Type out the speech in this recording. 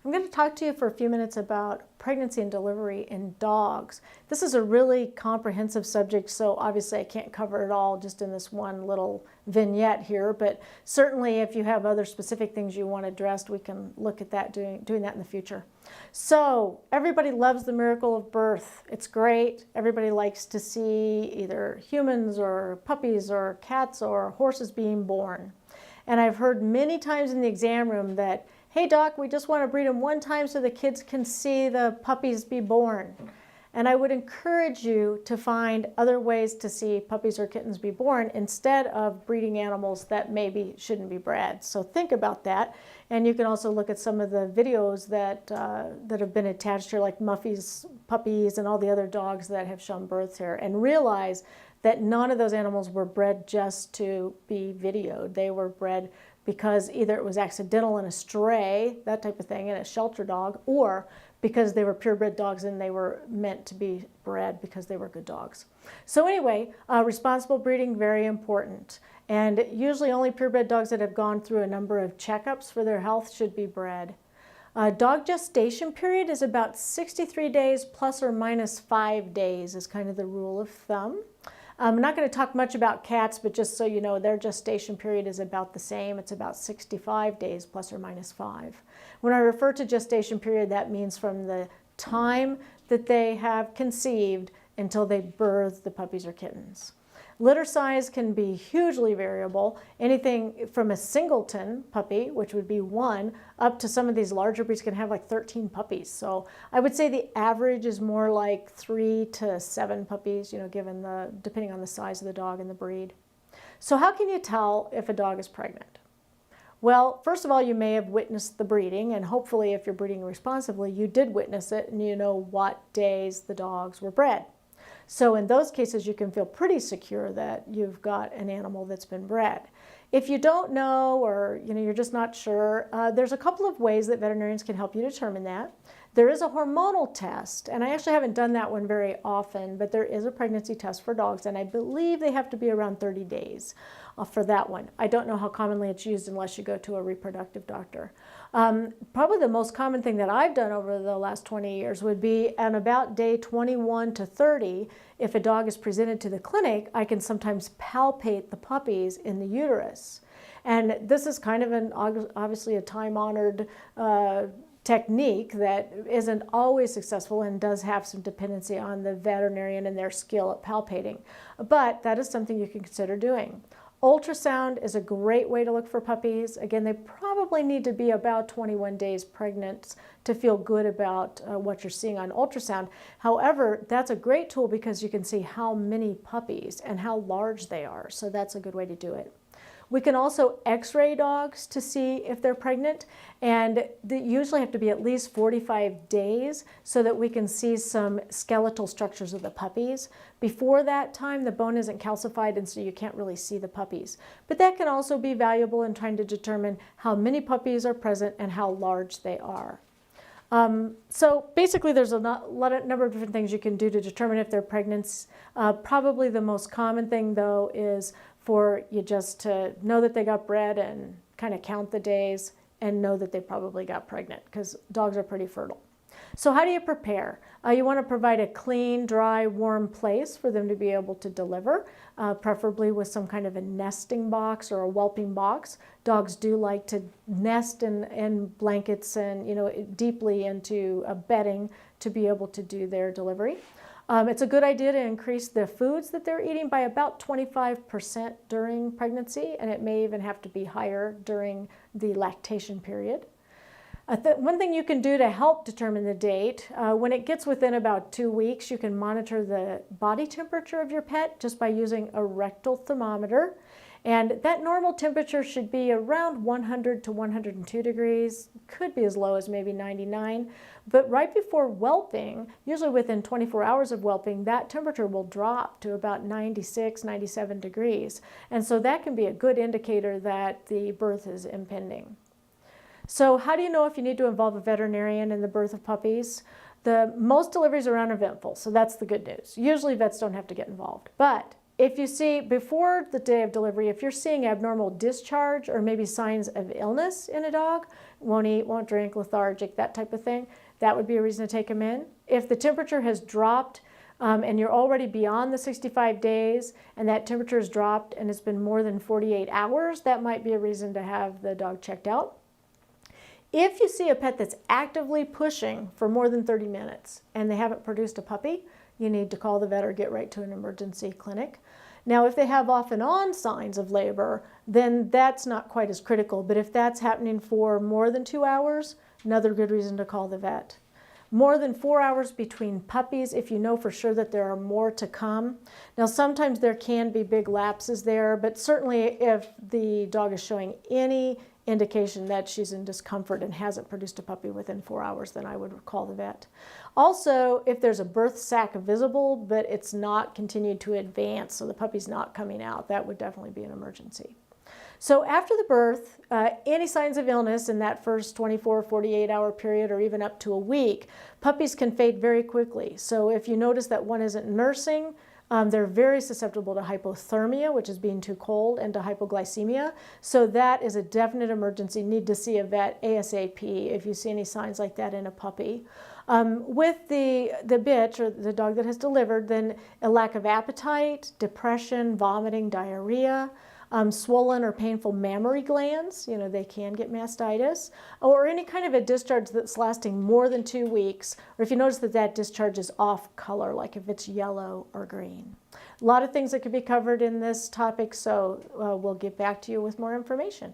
I'm going to talk to you for a few minutes about pregnancy and delivery in dogs. This is a really comprehensive subject, so obviously I can't cover it all just in this one little vignette here, but certainly if you have other specific things you want addressed, we can look at that, doing that in the future. So everybody loves the miracle of birth. It's great. Everybody likes to see either humans or puppies or cats or horses being born. And I've heard many times in the exam room that, hey doc, we just want to breed them one time so the kids can see the puppies be born. And I would encourage you to find other ways to see puppies or kittens be born instead of breeding animals that maybe shouldn't be bred. So think about that. And you can also look at some of the videos that have been attached here, like Muffy's puppies and all the other dogs that have shown births here, and realize that none of those animals were bred just to be videoed. They were bred because either it was accidental in a stray, that type of thing, in a shelter dog, or because they were purebred dogs and they were meant to be bred because they were good dogs. So anyway, responsible breeding, very important. And usually only purebred dogs that have gone through a number of checkups for their health should be bred. Dog gestation period is about 63 days plus or minus 5 days is kind of the rule of thumb. I'm not going to talk much about cats, but just so you know, their gestation period is about the same. It's about 65 days plus or minus 5. When I refer to gestation period, that means from the time that they have conceived until they birth the puppies or kittens. Litter size can be hugely variable, anything from a singleton puppy, which would be 1, up to some of these larger breeds can have like 13 puppies. So I would say the average is more like 3 to 7 puppies, you know, depending on the size of the dog and the breed. So how can you tell if a dog is pregnant? Well, first of all, you may have witnessed the breeding, and hopefully if you're breeding responsibly, you did witness it and you know what days the dogs were bred. So in those cases, you can feel pretty secure that you've got an animal that's been bred. If you don't know, or you're just not sure, there's a couple of ways that veterinarians can help you determine that. There is a hormonal test, and I actually haven't done that one very often, but there is a pregnancy test for dogs, and I believe they have to be around 30 days for that one. I don't know how commonly it's used unless you go to a reproductive doctor. Probably the most common thing that I've done over the last 20 years would be on about day 21 to 30, if a dog is presented to the clinic, I can sometimes palpate the puppies in the uterus. And this is kind of obviously a time-honored technique that isn't always successful and does have some dependency on the veterinarian and their skill at palpating. But that is something you can consider doing. Ultrasound is a great way to look for puppies. Again, they probably need to be about 21 days pregnant to feel good about what you're seeing on ultrasound. However, that's a great tool because you can see how many puppies and how large they are. So that's a good way to do it. We can also x-ray dogs to see if they're pregnant, and they usually have to be at least 45 days so that we can see some skeletal structures of the puppies. Before that time, the bone isn't calcified, and so you can't really see the puppies. But that can also be valuable in trying to determine how many puppies are present and how large they are. So basically there's a number of different things you can do to determine if they're pregnant. Probably the most common thing though is for you just to know that they got bred and kind of count the days and know that they probably got pregnant, because dogs are pretty fertile. So how do you prepare? You want to provide a clean, dry, warm place for them to be able to deliver, preferably with some kind of a nesting box or a whelping box. Dogs do like to nest in blankets and deeply into bedding to be able to do their delivery. It's a good idea to increase the foods that they're eating by about 25% during pregnancy, and it may even have to be higher during the lactation period. One thing you can do to help determine the date, when it gets within about 2 weeks, you can monitor the body temperature of your pet just by using a rectal thermometer. And that normal temperature should be around 100 to 102 degrees, could be as low as maybe 99. But right before whelping, usually within 24 hours of whelping, that temperature will drop to about 96, 97 degrees. And so that can be a good indicator that the birth is impending. So how do you know if you need to involve a veterinarian in the birth of puppies? Most deliveries are uneventful, so that's the good news. Usually vets don't have to get involved. But if you see before the day of delivery, if you're seeing abnormal discharge or maybe signs of illness in a dog, won't eat, won't drink, lethargic, that type of thing, that would be a reason to take them in. If the temperature has dropped and you're already beyond the 65 days and that temperature has dropped and it's been more than 48 hours, that might be a reason to have the dog checked out. If you see a pet that's actively pushing for more than 30 minutes and they haven't produced a puppy, you need to call the vet or get right to an emergency clinic. Now, if they have off and on signs of labor, then that's not quite as critical. But if that's happening for more than 2 hours, another good reason to call the vet. More than 4 hours between puppies, if you know for sure that there are more to come. Now, sometimes there can be big lapses there, but certainly if the dog is showing any indication that she's in discomfort and hasn't produced a puppy within 4 hours, then I would call the vet. Also, if there's a birth sac visible, but it's not continued to advance, so the puppy's not coming out, that would definitely be an emergency. So after the birth, any signs of illness in that first 24, 48-hour period or even up to a week, puppies can fade very quickly. So if you notice that one isn't nursing, they're very susceptible to hypothermia, which is being too cold, and to hypoglycemia. So that is a definite emergency. Need to see a vet ASAP if you see any signs like that in a puppy. With the bitch or the dog that has delivered, then a lack of appetite, depression, vomiting, diarrhea, swollen or painful mammary glands, you know, they can get mastitis, or any kind of a discharge that's lasting more than 2 weeks, or if you notice that that discharge is off color, like if it's yellow or green. A lot of things that could be covered in this topic, so we'll get back to you with more information.